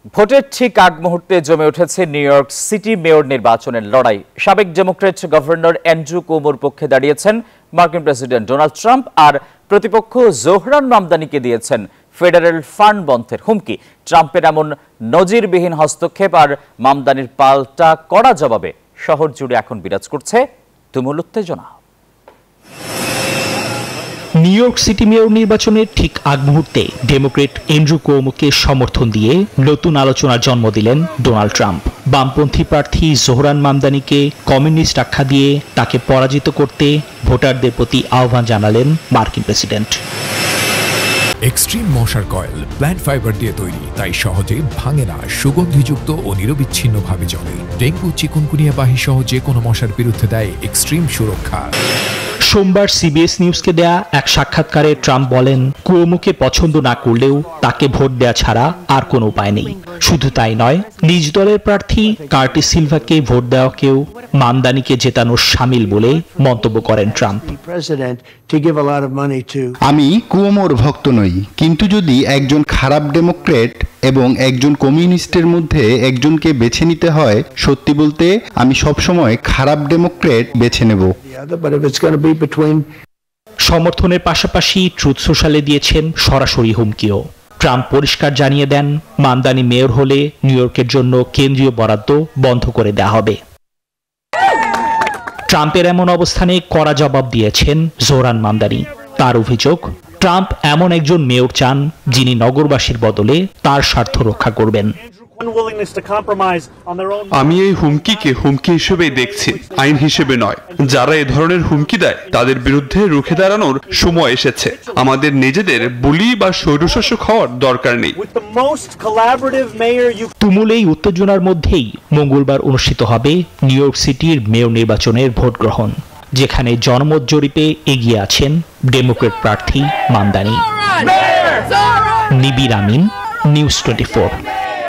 ভোটের ঠিক আগ মুহূর্তে জমে উঠেছে নিউ ইয়র্ক সিটি মেয়র নির্বাচনের লড়াই। সাবেক ডেমোক্রেট গভর্নর অ্যান্ড্রু কুমোর পক্ষে দাঁড়িয়েছেন মার্কিন প্রেসিডেন্ট ডোনাল্ড ট্রাম্প, আর প্রতিপক্ষ জোহরান মামদানিকে দিয়েছেন ফেডারেল ফান্ড বন্ধের হুমকি। ট্রাম্পের এমন নজিরবিহীন হস্তক্ষেপ আর মামদানির পাল্টা কড়া জবাবে শহর জুড়ে এখন বিরাজ করছে তুমুল উত্তেজনা। নিউ ইয়র্ক সিটি মেয়র নির্বাচনের ঠিক আগ মুহূর্তে ডেমোক্রেট অ্যান্ড্রু কুওমোকে সমর্থন দিয়ে নতুন আলোচনার জন্ম দিলেন ডোনাল্ড ট্রাম্প। বামপন্থী প্রার্থী জোহরান মামদানিকে কমিউনিস্ট আখ্যা দিয়ে তাকে পরাজিত করতে ভোটারদের প্রতি আহ্বান জানালেন মার্কিন প্রেসিডেন্ট। এক্সট্রিম মশার কয়েল প্ল্যান্ট ফাইবার দিয়ে তৈরি, তাই সহজে ভাঙে না, সুগন্ধিযুক্ত ও নিরবিচ্ছিন্নভাবে জ্বলে। ডেঙ্গু, চিকুনগুনিয়া বাহী সহ যে কোনো মশার বিরুদ্ধে দেয় এক্সট্রিম সুরক্ষা। সোমবার সিবিএস নিউজকে দেয়া এক সাক্ষাৎকারে ট্রাম্প বলেন, কুওমোকে পছন্দ না করলেও তাকে ভোট দেয়া ছাড়া আর কোনো উপায় নেই। শুধু তাই নয়, নিজ দলের প্রার্থী কার্টিস সিলভাকে ভোট দেওয়াকেও মামদানিকে জেতানোর শামিল বলে মন্তব্য করেন ট্রাম্প। আমি কুওমোর ভক্ত নই, কিন্তু যদি একজন খারাপ ডেমোক্রেট এবং একজন কমিউনিস্টের মধ্যে একজনকে বেছে নিতে হয়, সত্যি বলতে আমি সবসময় খারাপ ডেমোক্রেট বেছে নেব। সমর্থনের পাশাপাশি ট্রুথ সোশ্যালে দিয়েছেন সরাসরি হুমকিও। ট্রাম্প পরিষ্কার জানিয়ে দেন, মামদানি মেয়র হলে নিউ ইয়র্কের জন্য কেন্দ্রীয় বরাদ্দ বন্ধ করে দেওয়া হবে। ট্রাম্পের এমন অবস্থানে কড়া জবাব দিয়েছেন জোহরান মামদানি। তার অভিযোগ, ট্রাম্প এমন একজন মেয়র চান যিনি নগরবাসীর বদলে তার স্বার্থ রক্ষা করবেন। আমি এই হুমকিকে হুমকি হিসেবেই দেখছি, আইন হিসেবে নয়। যারা এ ধরনের হুমকি দেয় তাদের বিরুদ্ধে রুখে দাঁড়ানোর সময় এসেছে। আমাদের নিজেদের বুলি বা স্বৈরশাসক হওয়ার দরকার নেই। তুমুল এই উত্তেজনার মধ্যেই মঙ্গলবার অনুষ্ঠিত হবে নিউ ইয়র্ক সিটির মেয়র নির্বাচনের ভোট গ্রহণ, যেখানে জনমত জরিপে এগিয়ে আছেন ডেমোক্রেট প্রার্থী মামদানি। নিবির আমিন, নিউজ 24।